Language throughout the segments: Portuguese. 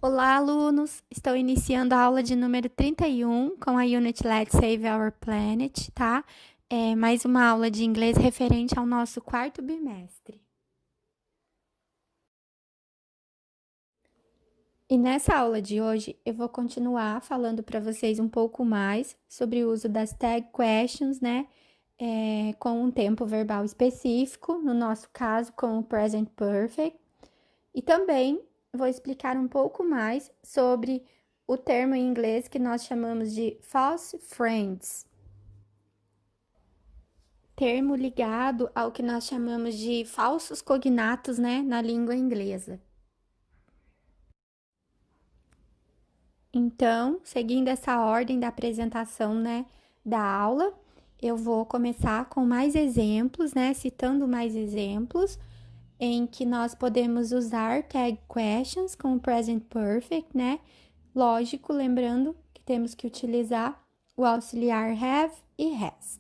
Olá, alunos! Estou iniciando a aula de número 31 com a Unit Let's Save Our Planet, tá? É mais uma aula de inglês referente ao nosso quarto bimestre. E nessa aula de hoje, eu vou continuar falando para vocês um pouco mais sobre o uso das tag questions, né? Com um tempo verbal específico, no nosso caso, com o present perfect. E também vou explicar um pouco mais sobre o termo em inglês que nós chamamos de false friends. Termo ligado ao que nós chamamos de falsos cognatos, né, na língua inglesa. Então, seguindo essa ordem da apresentação, né, da aula, eu vou começar com mais exemplos, né, citando mais exemplos, em que nós podemos usar tag questions com o present perfect, né? Lógico, lembrando que temos que utilizar o auxiliar have e has.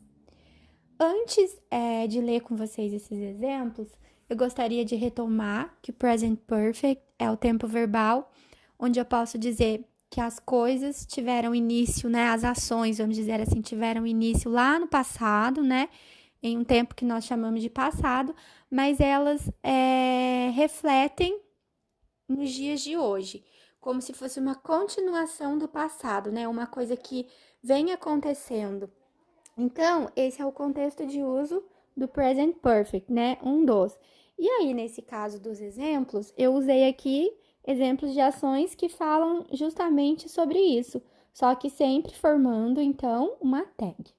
Antes de ler com vocês esses exemplos, eu gostaria de retomar que o present perfect é o tempo verbal, onde eu posso dizer que as coisas tiveram início, né? As ações, vamos dizer assim, tiveram início lá no passado, né? Em um tempo que nós chamamos de passado, mas elas refletem nos dias de hoje, como se fosse uma continuação do passado, né? Uma coisa que vem acontecendo. Então, esse é o contexto de uso do present perfect, né? Um dos. E aí, nesse caso dos exemplos, eu usei aqui exemplos de ações que falam justamente sobre isso, só que sempre formando, então, uma tag.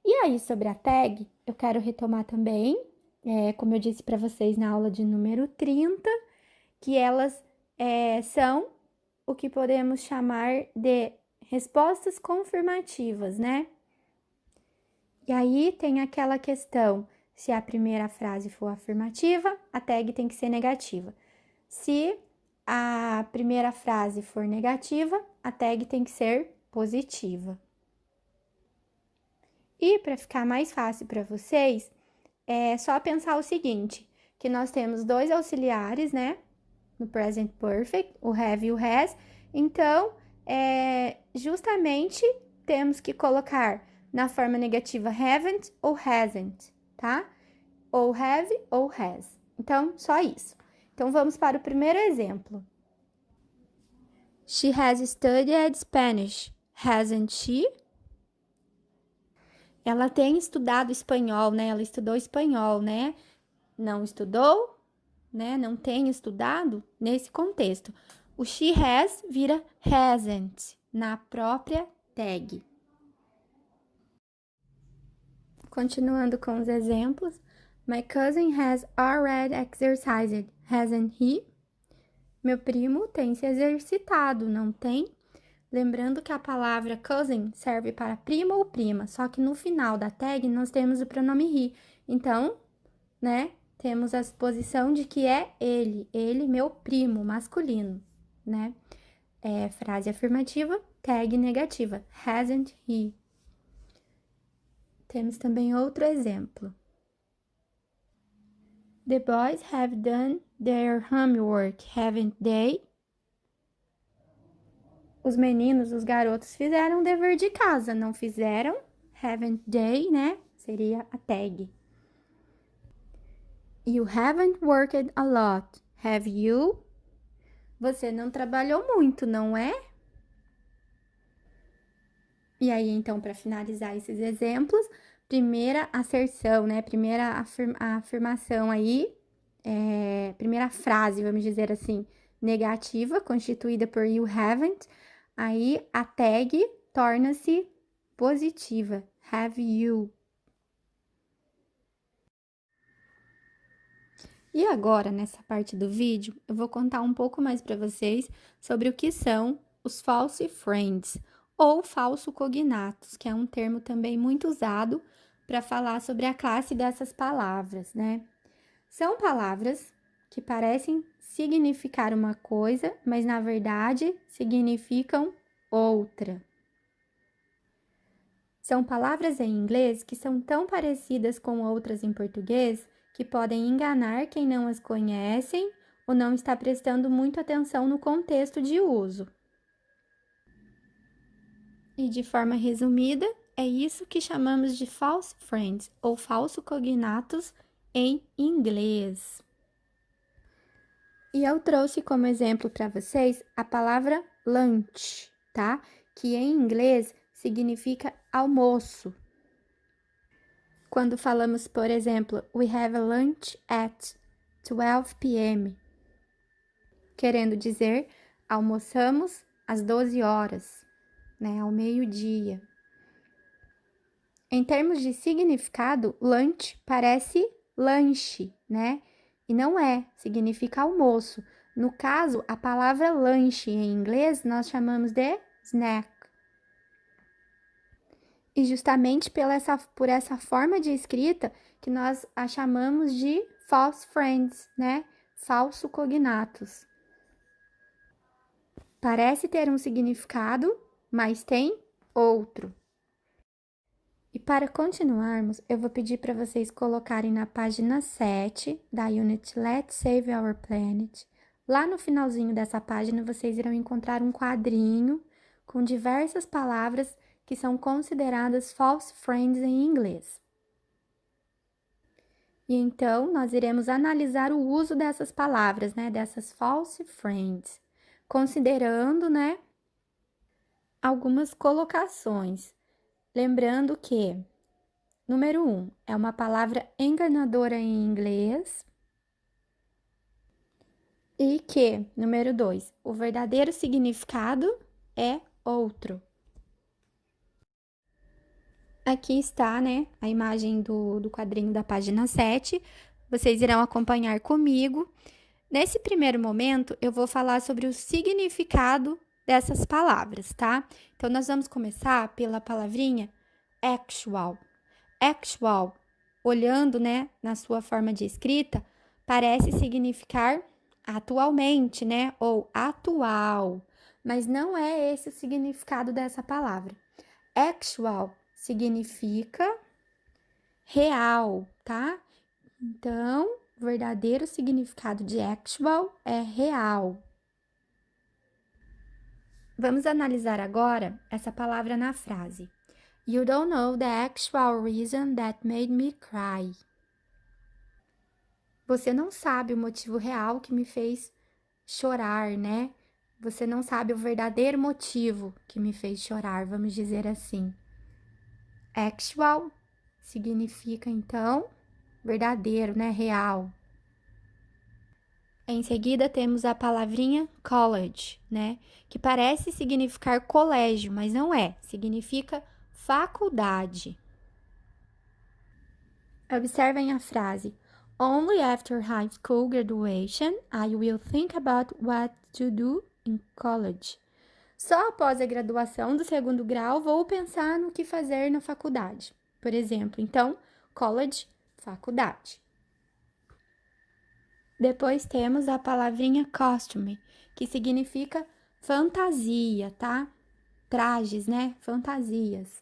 E aí, sobre a tag, eu quero retomar também, como eu disse para vocês na aula de número 30, que elas são o que podemos chamar de respostas confirmativas, né? E aí tem aquela questão, se a primeira frase for afirmativa, a tag tem que ser negativa. Se a primeira frase for negativa, a tag tem que ser positiva. E para ficar mais fácil para vocês, é só pensar o seguinte, que nós temos dois auxiliares, né? No present perfect, o have e o has. Então, justamente temos que colocar na forma negativa haven't ou hasn't, tá? Ou have ou has. Então, só isso. Então, vamos para o primeiro exemplo. She has studied Spanish, hasn't she? Ela tem estudado espanhol, né? Ela estudou espanhol, né? Não estudou, né? Não tem estudado nesse contexto. O she has vira hasn't na própria tag. Continuando com os exemplos. My cousin has already exercised, hasn't he? Meu primo tem se exercitado, não tem? Lembrando que a palavra cousin serve para primo ou prima, só que no final da tag nós temos o pronome he. Então, né, temos a suposição de que é ele, meu primo, masculino, né? Frase afirmativa, tag negativa, hasn't he? Temos também outro exemplo. The boys have done their homework, haven't they? Os meninos, os garotos fizeram o dever de casa, não fizeram? Haven't they, né? Seria a tag. You haven't worked a lot, have you? Você não trabalhou muito, não é? E aí, então, para finalizar esses exemplos, primeira asserção, né? Primeira afirmação aí, primeira frase, vamos dizer assim, negativa, constituída por you haven't. Aí, a tag torna-se positiva, have you. E agora, nessa parte do vídeo, eu vou contar um pouco mais para vocês sobre o que são os false friends, ou falso cognatos, que é um termo também muito usado para falar sobre a classe dessas palavras, né? São palavras que parecem significar uma coisa, mas na verdade significam outra. São palavras em inglês que são tão parecidas com outras em português que podem enganar quem não as conhecem ou não está prestando muita atenção no contexto de uso. E de forma resumida, é isso que chamamos de false friends ou falso cognatos em inglês. E eu trouxe como exemplo para vocês a palavra lunch, tá? Que em inglês significa almoço. Quando falamos, por exemplo, we have a lunch at 12 p.m., querendo dizer almoçamos às 12 horas, né? Ao meio-dia. Em termos de significado, lunch parece lanche, né? E não é, significa almoço. No caso, a palavra lanche em inglês nós chamamos de snack. E justamente por essa forma de escrita que nós a chamamos de false friends, né? Falso cognatos. Parece ter um significado, mas tem outro. E para continuarmos, eu vou pedir para vocês colocarem na página 7 da Unit Let's Save Our Planet. Lá no finalzinho dessa página, vocês irão encontrar um quadrinho com diversas palavras que são consideradas false friends em inglês. E então, nós iremos analisar o uso dessas palavras, né, dessas false friends, considerando, né, algumas colocações. Lembrando que, número 1, é uma palavra enganadora em inglês. E que, número 2, o verdadeiro significado é outro. Aqui está, né, a imagem do quadrinho da página 7. Vocês irão acompanhar comigo. Nesse primeiro momento, eu vou falar sobre o significado dessas palavras, tá? Então, nós vamos começar pela palavrinha actual. Actual, olhando, né, na sua forma de escrita, parece significar atualmente, né, ou atual, mas não é esse o significado dessa palavra. Actual significa real, tá? Então, o verdadeiro significado de actual é real. Vamos analisar agora essa palavra na frase. You don't know the actual reason that made me cry. Você não sabe o motivo real que me fez chorar, né? Você não sabe o verdadeiro motivo que me fez chorar, vamos dizer assim. Actual significa, então, verdadeiro, né? Real. Em seguida, temos a palavrinha college, né? Que parece significar colégio, mas não é. Significa faculdade. Observem a frase. Only after high school graduation, I will think about what to do in college. Só após a graduação do segundo grau, vou pensar no que fazer na faculdade. Por exemplo, então, college, faculdade. Depois temos a palavrinha costume, que significa fantasia, tá? Trajes, né? Fantasias.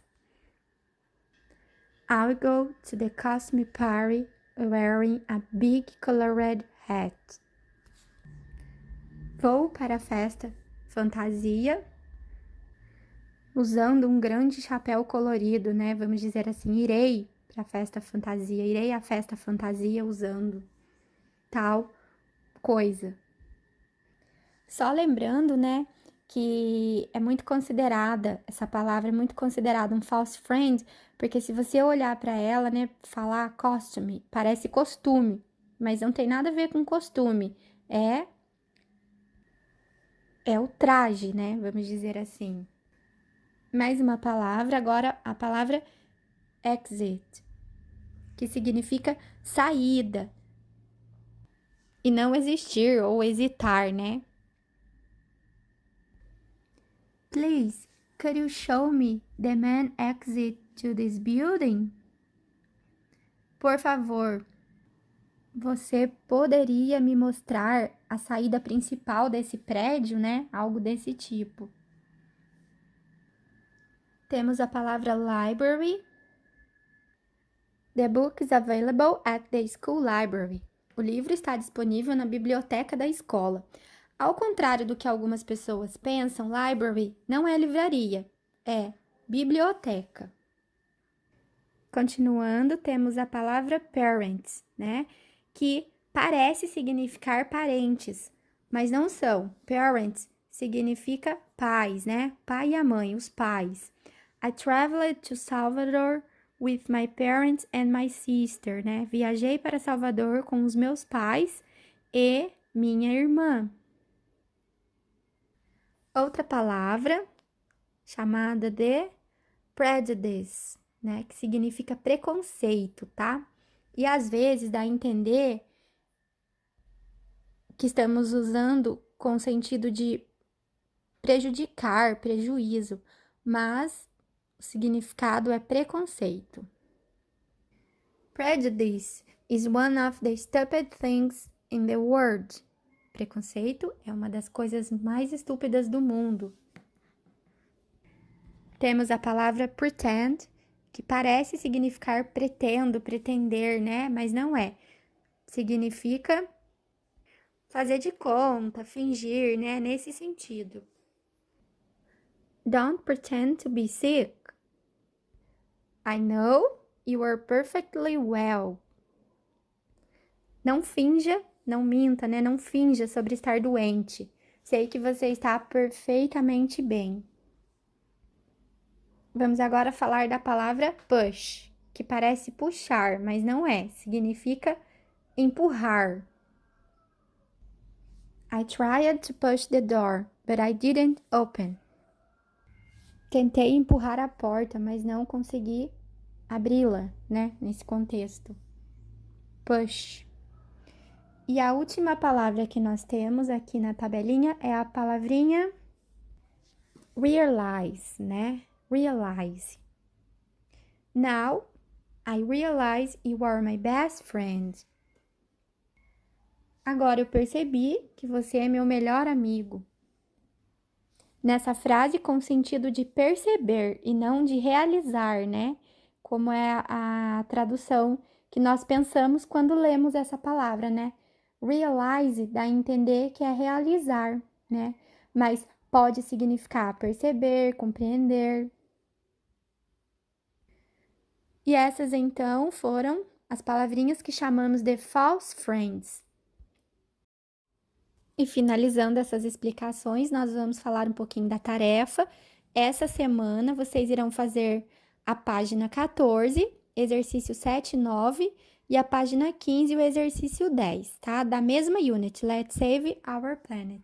I'll go to the costume party wearing a big colored hat. Vou para a festa fantasia usando um grande chapéu colorido, né? Vamos dizer assim, irei para a festa fantasia, irei à festa fantasia usando tal coisa. Só lembrando, né, que é muito considerada, essa palavra é muito considerada um false friend, porque se você olhar para ela, né, falar costume, parece costume, mas não tem nada a ver com costume, é o traje, né, vamos dizer assim. Mais uma palavra, agora a palavra exit, que significa saída, e não existir ou hesitar, né? Please, could you show me the main exit to this building? Por favor, você poderia me mostrar a saída principal desse prédio, né? Algo desse tipo. Temos a palavra library. The book is available at the school library. O livro está disponível na biblioteca da escola. Ao contrário do que algumas pessoas pensam, library não é livraria, é biblioteca. Continuando, temos a palavra parents, né? Que parece significar parentes, mas não são. Parents significa pais, né? Pai e a mãe, os pais. I traveled to Salvador with my parents and my sister, né? Viajei para Salvador com os meus pais e minha irmã. Outra palavra chamada de prejudice, né? Que significa preconceito, tá? E às vezes dá a entender que estamos usando com sentido de prejudicar, prejuízo, mas o significado é preconceito. Prejudice is one of the stupid things in the world. Preconceito é uma das coisas mais estúpidas do mundo. Temos a palavra pretend, que parece significar pretendo, pretender, né? Mas não é. Significa fazer de conta, fingir, né? Nesse sentido. Don't pretend to be sick. I know you are perfectly well. Não finja, não minta, né? Não finja sobre estar doente. Sei que você está perfeitamente bem. Vamos agora falar da palavra push, que parece puxar, mas não é. Significa empurrar. I tried to push the door, but I didn't open. Tentei empurrar a porta, mas não consegui abri-la, né? Nesse contexto. Push. E a última palavra que nós temos aqui na tabelinha é a palavrinha realize, né? Realize. Now, I realize you are my best friend. Agora eu percebi que você é meu melhor amigo. Nessa frase com sentido de perceber e não de realizar, né? Como é a tradução que nós pensamos quando lemos essa palavra, né? Realize dá a entender que é realizar, né? Mas pode significar perceber, compreender. E essas, então, foram as palavrinhas que chamamos de false friends. E finalizando essas explicações, nós vamos falar um pouquinho da tarefa. Essa semana, vocês irão fazer a página 14, exercício 7 e 9, e a página 15, o exercício 10, tá? Da mesma unit, Let's Save Our Planet.